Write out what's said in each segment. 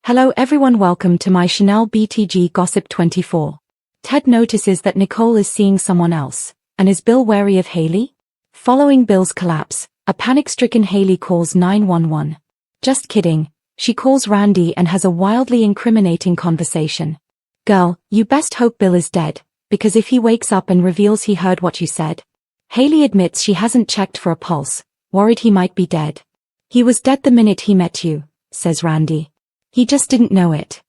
Hello everyone, welcome to my Chanel BTG Gossip 24. Ted notices that Nicole is seeing someone else, and is Bill wary of Hayley? Following Bill's collapse, a panic-stricken Hayley calls 911. Just kidding, she calls Randy and has a wildly incriminating conversation. Girl, you best hope Bill is dead, because if he wakes up and reveals he heard what you said. Hayley admits she hasn't checked for a pulse, worried he might be dead. He was dead the minute he met you, says Randy. He just didn't know it.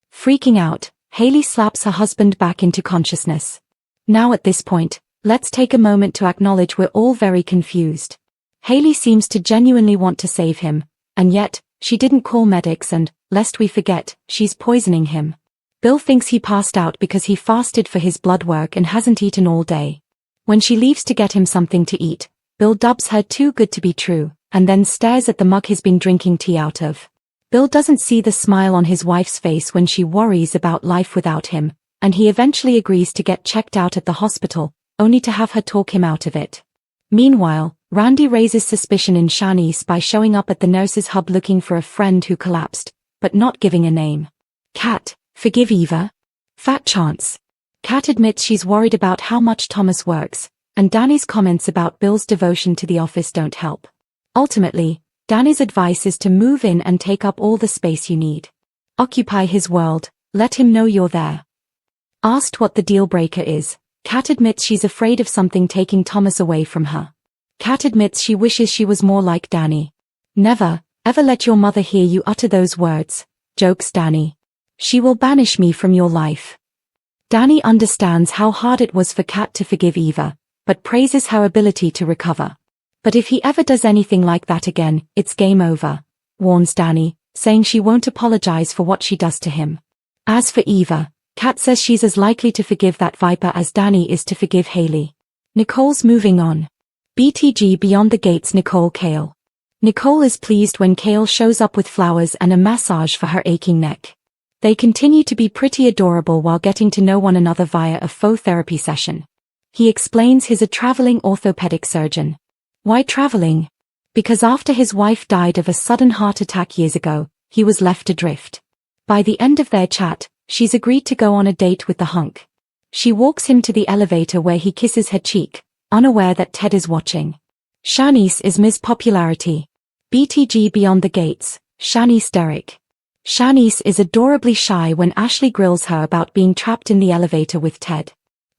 Freaking out, Hayley slaps her husband back into consciousness. Now at this point, let's take a moment to acknowledge we're all very confused. Hayley seems to genuinely want to save him, and yet, she didn't call medics and, lest we forget, she's poisoning him. Bill thinks he passed out because he fasted for his blood work and hasn't eaten all day. When she leaves to get him something to eat, Bill dubs her too good to be true, and then stares at the mug he's been drinking tea out of. Bill doesn't see the smile on his wife's face when she worries about life without him, and he eventually agrees to get checked out at the hospital, only to have her talk him out of it. Meanwhile, Randy raises suspicion in Shanice by showing up at the nurse's hub looking for a friend who collapsed, but not giving a name. Kat, forgive Eva? Fat chance. Kat admits she's worried about how much Thomas works, and Danny's comments about Bill's devotion to the office don't help. Ultimately, Danny's advice is to move in and take up all the space you need. Occupy his world, let him know you're there. Asked what the deal breaker is, Kat admits she's afraid of something taking Thomas away from her. Kat admits she wishes she was more like Danny. Never, ever let your mother hear you utter those words, jokes Danny. She will banish me from your life. Danny understands how hard it was for Kat to forgive Eva, but praises her ability to recover. But if he ever does anything like that again, it's game over, warns Danny, saying she won't apologize for what she does to him. As for Eva, Kat says she's as likely to forgive that viper as Danny is to forgive Hayley. Nicole's moving on. BTG Beyond the Gates. Nicole Kale. Nicole is pleased when Kale shows up with flowers and a massage for her aching neck. They continue to be pretty adorable while getting to know one another via a faux therapy session. He explains he's a traveling orthopedic surgeon. Why traveling? Because after his wife died of a sudden heart attack years ago, he was left adrift. By the end of their chat, she's agreed to go on a date with the hunk. She walks him to the elevator where he kisses her cheek, unaware that Ted is watching. Shanice is Ms. Popularity. BTG Beyond the Gates. Shanice Derek. Shanice is adorably shy when Ashley grills her about being trapped in the elevator with Ted.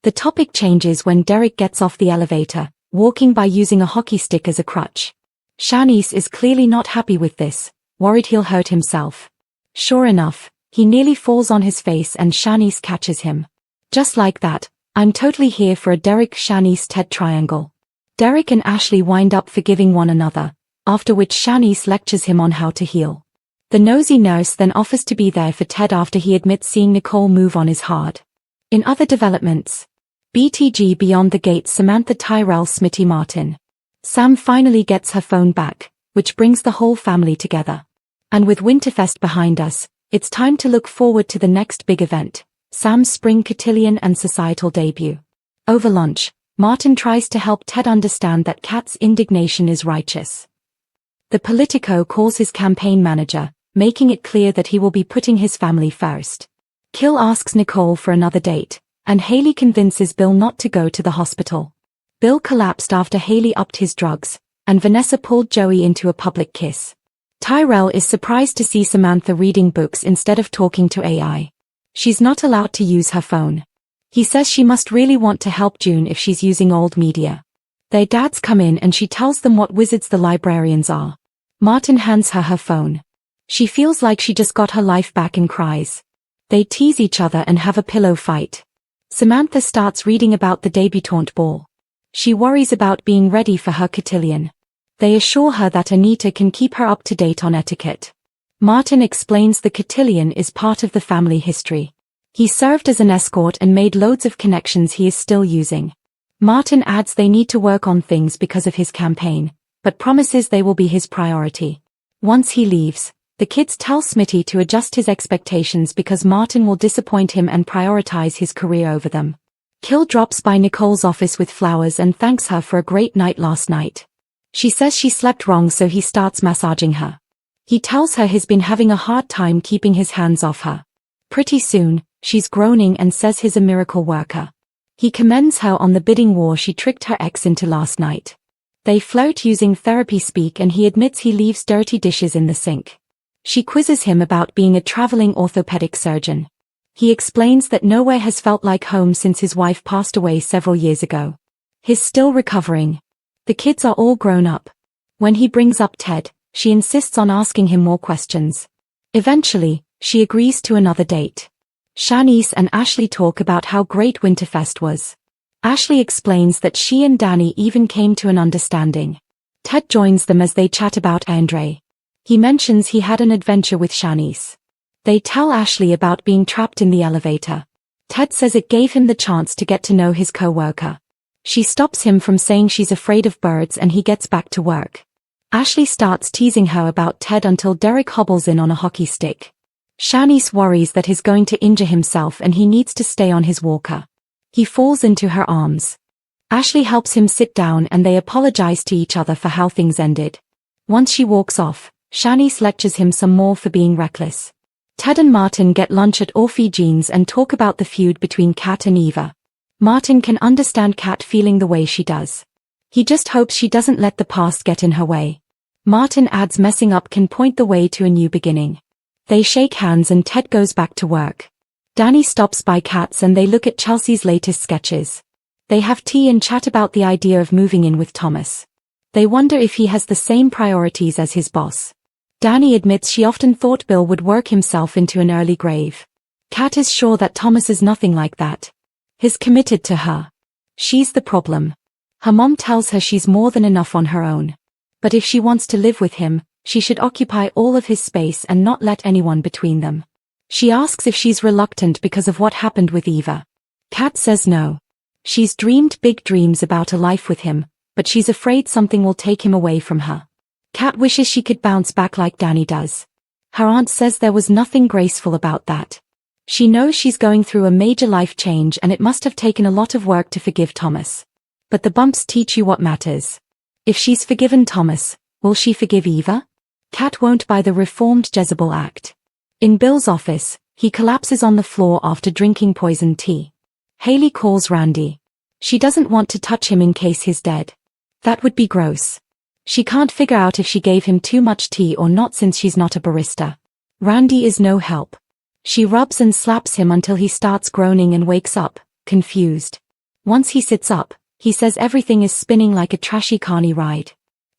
The topic changes when Derek gets off the elevator, walking by using a hockey stick as a crutch. Shanice is clearly not happy with this, worried he'll hurt himself. Sure enough, he nearly falls on his face and Shanice catches him. Just like that, I'm totally here for a Derek-Shanice-Ted triangle. Derek and Ashley wind up forgiving one another, after which Shanice lectures him on how to heal. The nosy nurse then offers to be there for Ted after he admits seeing Nicole move on is hard. In other developments, BTG Beyond the Gates. Samantha Tyrell Smitty Martin. Sam finally gets her phone back, which brings the whole family together. And with Winterfest behind us, it's time to look forward to the next big event, Sam's spring cotillion and societal debut. Over lunch, Martin tries to help Ted understand that Kat's indignation is righteous. The Politico calls his campaign manager, making it clear that he will be putting his family first. Kill asks Nicole for another date, and Hayley convinces Bill not to go to the hospital. Bill collapsed after Hayley upped his drugs, and Vanessa pulled Joey into a public kiss. Tyrell is surprised to see Samantha reading books instead of talking to AI. She's not allowed to use her phone. He says she must really want to help June if she's using old media. Their dads come in and she tells them what wizards the librarians are. Martin hands her her phone. She feels like she just got her life back and cries. They tease each other and have a pillow fight. Samantha starts reading about the debutante ball. She worries about being ready for her cotillion. They assure her that Anita can keep her up to date on etiquette. Martin explains the cotillion is part of the family history. He served as an escort and made loads of connections he is still using. Martin adds they need to work on things because of his campaign, but promises they will be his priority. Once he leaves, the kids tell Smitty to adjust his expectations because Martin will disappoint him and prioritize his career over them. Kill drops by Nicole's office with flowers and thanks her for a great night last night. She says she slept wrong, so he starts massaging her. He tells her he's been having a hard time keeping his hands off her. Pretty soon, she's groaning and says he's a miracle worker. He commends her on the bidding war she tricked her ex into last night. They flirt using therapy speak and he admits he leaves dirty dishes in the sink. She quizzes him about being a traveling orthopedic surgeon. He explains that nowhere has felt like home since his wife passed away several years ago. He's still recovering. The kids are all grown up. When he brings up Ted, she insists on asking him more questions. Eventually, she agrees to another date. Shanice and Ashley talk about how great Winterfest was. Ashley explains that she and Danny even came to an understanding. Ted joins them as they chat about Andre. He mentions he had an adventure with Shanice. They tell Ashley about being trapped in the elevator. Ted says it gave him the chance to get to know his co-worker. She stops him from saying she's afraid of birds and he gets back to work. Ashley starts teasing her about Ted until Derek hobbles in on a hockey stick. Shanice worries that he's going to injure himself and he needs to stay on his walker. He falls into her arms. Ashley helps him sit down and they apologize to each other for how things ended. Once she walks off, Shanice lectures him some more for being reckless. Ted and Martin get lunch at Orphe Jean's and talk about the feud between Kat and Eva. Martin can understand Kat feeling the way she does. He just hopes she doesn't let the past get in her way. Martin adds messing up can point the way to a new beginning. They shake hands and Ted goes back to work. Danny stops by Kat's and they look at Chelsea's latest sketches. They have tea and chat about the idea of moving in with Thomas. They wonder if he has the same priorities as his boss. Danny admits she often thought Bill would work himself into an early grave. Kat is sure that Thomas is nothing like that. He's committed to her. She's the problem. Her mom tells her she's more than enough on her own. But if she wants to live with him, she should occupy all of his space and not let anyone between them. She asks if she's reluctant because of what happened with Eva. Kat says no. She's dreamed big dreams about a life with him, but she's afraid something will take him away from her. Kat wishes she could bounce back like Danny does. Her aunt says there was nothing graceful about that. She knows she's going through a major life change and it must have taken a lot of work to forgive Thomas. But the bumps teach you what matters. If she's forgiven Thomas, will she forgive Eva? Kat won't buy the reformed Jezebel act. In Bill's office, he collapses on the floor after drinking poisoned tea. Hayley calls Randy. She doesn't want to touch him in case he's dead. That would be gross. She can't figure out if she gave him too much tea or not since she's not a barista. Randy is no help. She rubs and slaps him until he starts groaning and wakes up, confused. Once he sits up, he says everything is spinning like a trashy carny ride.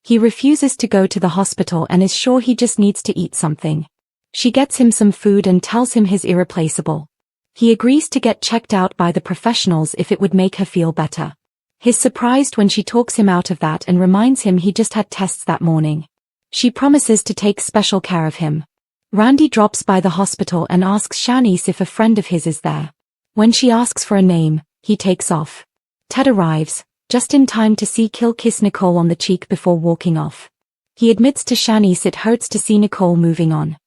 He refuses to go to the hospital and is sure he just needs to eat something. She gets him some food and tells him he's irreplaceable. He agrees to get checked out by the professionals if it would make her feel better. He's surprised when she talks him out of that and reminds him he just had tests that morning. She promises to take special care of him. Randy drops by the hospital and asks Shanice if a friend of his is there. When she asks for a name, he takes off. Ted arrives, just in time to see Kill kiss Nicole on the cheek before walking off. He admits to Shanice it hurts to see Nicole moving on.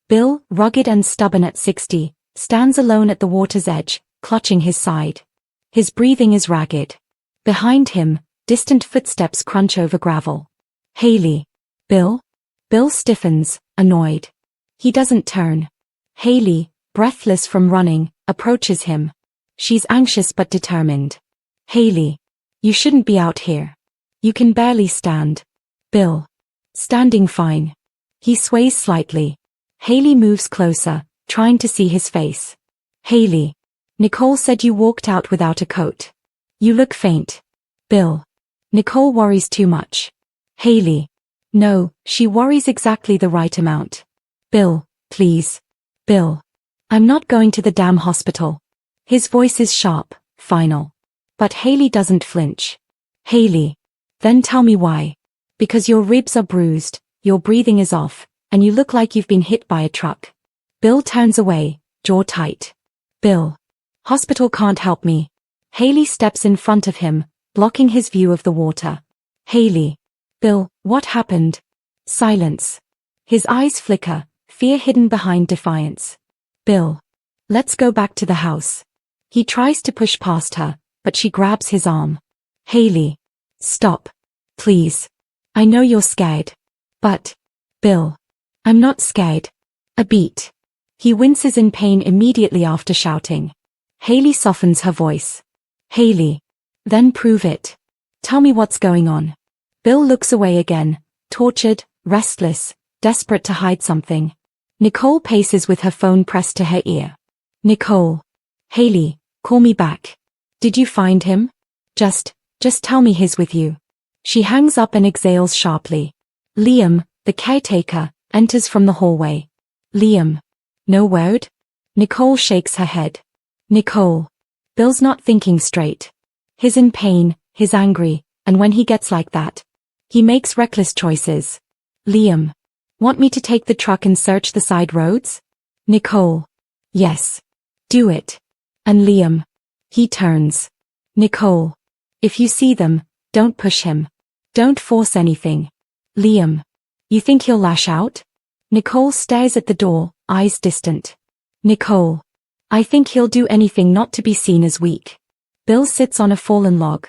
Bill, rugged and stubborn at 60, stands alone at the water's edge, clutching his side. His breathing is ragged. Behind him, distant footsteps crunch over gravel. Hayley. Bill? Bill stiffens, annoyed. He doesn't turn. Hayley, breathless from running, approaches him. She's anxious but determined. Hayley. You shouldn't be out here. You can barely stand. Bill. Standing fine. He sways slightly. Hayley moves closer, trying to see his face. Hayley. Nicole said you walked out without a coat. You look faint. Bill. Nicole worries too much. Hayley. No, she worries exactly the right amount. Bill, please. Bill. I'm not going to the damn hospital. His voice is sharp, final. But Hayley doesn't flinch. Hayley. Then tell me why. Because your ribs are bruised, your breathing is off, and you look like you've been hit by a truck. Bill turns away, jaw tight. Bill. Hospital can't help me. Hayley steps in front of him, blocking his view of the water. Hayley. Bill, what happened? Silence. His eyes flicker, fear hidden behind defiance. Bill. Let's go back to the house. He tries to push past her, but she grabs his arm. Hayley. Stop. Please. I know you're scared. But. Bill. I'm not scared. A beat. He winces in pain immediately after shouting. Hayley softens her voice. Hayley. Then prove it. Tell me what's going on. Bill looks away again, tortured, restless, desperate to hide something. Nicole paces with her phone pressed to her ear. Nicole. Hayley, call me back. Did you find him? Just tell me he's with you. She hangs up and exhales sharply. Liam, the caretaker, enters from the hallway. Liam. No word? Nicole shakes her head. Nicole. Bill's not thinking straight. He's in pain, he's angry, and when he gets like that, he makes reckless choices. Liam. Want me to take the truck and search the side roads? Nicole. Yes. Do it. And Liam. He turns. Nicole. If you see them, don't push him. Don't force anything. Liam. You think he'll lash out? Nicole stares at the door, eyes distant. Nicole. I think he'll do anything not to be seen as weak. Bill sits on a fallen log.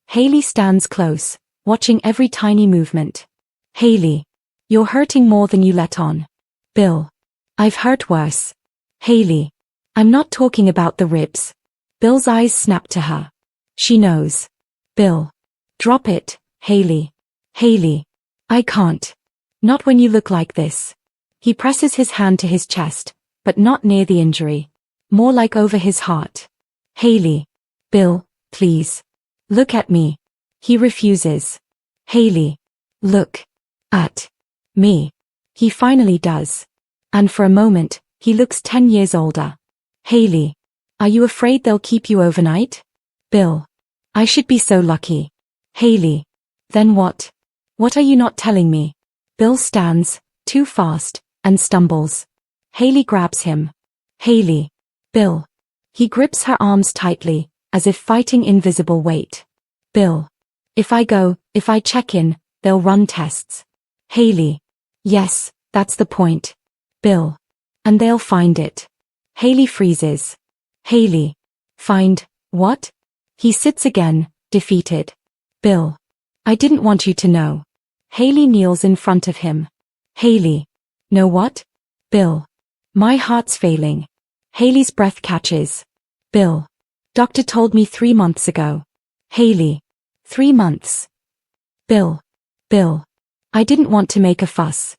Hayley stands close, watching every tiny movement. Hayley. You're hurting more than you let on. Bill. I've hurt worse. Hayley. I'm not talking about the ribs. Bill's eyes snap to her. She knows. Bill. Drop it, Hayley. Hayley. I can't. Not when you look like this. He presses his hand to his chest, but not near the injury. More like over his heart. Hayley. Bill, please. Look at me. He refuses. Hayley. Look. At. Me. He finally does. And for a moment, he looks 10 years older. Hayley. Are you afraid they'll keep you overnight? Bill. I should be so lucky. Hayley. Then what? What are you not telling me? Bill stands, too fast, and stumbles. Hayley grabs him. Hayley. Bill. He grips her arms tightly, as if fighting invisible weight. Bill. If I check in, they'll run tests. Hayley. Yes, that's the point. Bill. And they'll find it. Hayley freezes. Hayley. Find, what? He sits again, defeated. Bill. I didn't want you to know. Hayley kneels in front of him. Hayley. Know what? Bill. My heart's failing. Hayley's breath catches. Bill. Doctor told me 3 months ago. Hayley. 3 months. Bill. Bill. I didn't want to make a fuss.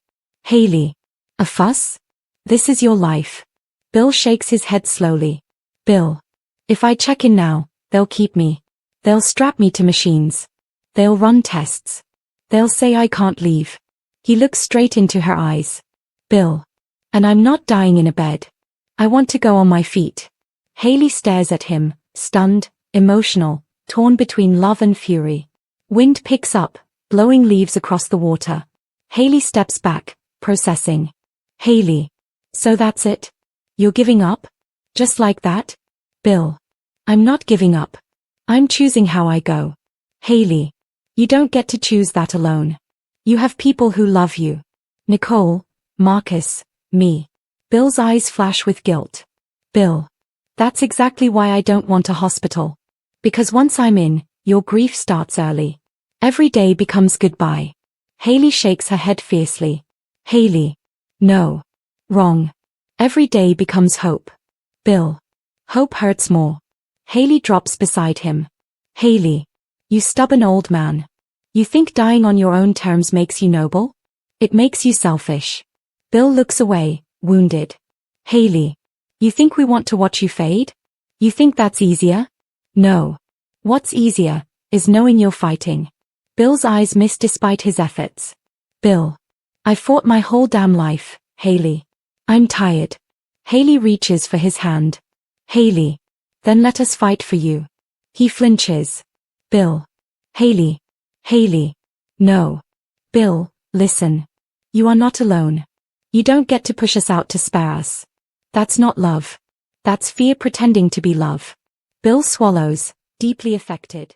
Hayley. A fuss? This is your life. Bill shakes his head slowly. Bill. If I check in now, they'll keep me. They'll strap me to machines. They'll run tests. They'll say I can't leave. He looks straight into her eyes. Bill. And I'm not dying in a bed. I want to go on my feet. Hayley stares at him, stunned, emotional, torn between love and fury. Wind picks up, blowing leaves across the water. Hayley steps back, processing. Hayley. So that's it? You're giving up? Just like that? Bill. I'm not giving up. I'm choosing how I go. Hayley. You don't get to choose that alone. You have people who love you. Nicole, Marcus, me. Bill's eyes flash with guilt. Bill. That's exactly why I don't want a hospital. Because once I'm in, your grief starts early. Every day becomes goodbye. Hayley shakes her head fiercely. Hayley. No. Wrong. Every day becomes hope. Bill. Hope hurts more. Hayley drops beside him. Hayley. You stubborn old man. You think dying on your own terms makes you noble? It makes you selfish. Bill looks away, wounded. Hayley. You think we want to watch you fade? You think that's easier? No. What's easier is knowing you're fighting. Bill's eyes miss despite his efforts. Bill. I fought my whole damn life, Hayley. I'm tired. Hayley reaches for his hand. Hayley. Then let us fight for you. He flinches. Bill. Hayley. Hayley. No. Bill, listen. You are not alone. You don't get to push us out to spare us. That's not love. That's fear pretending to be love. Bill swallows, deeply affected.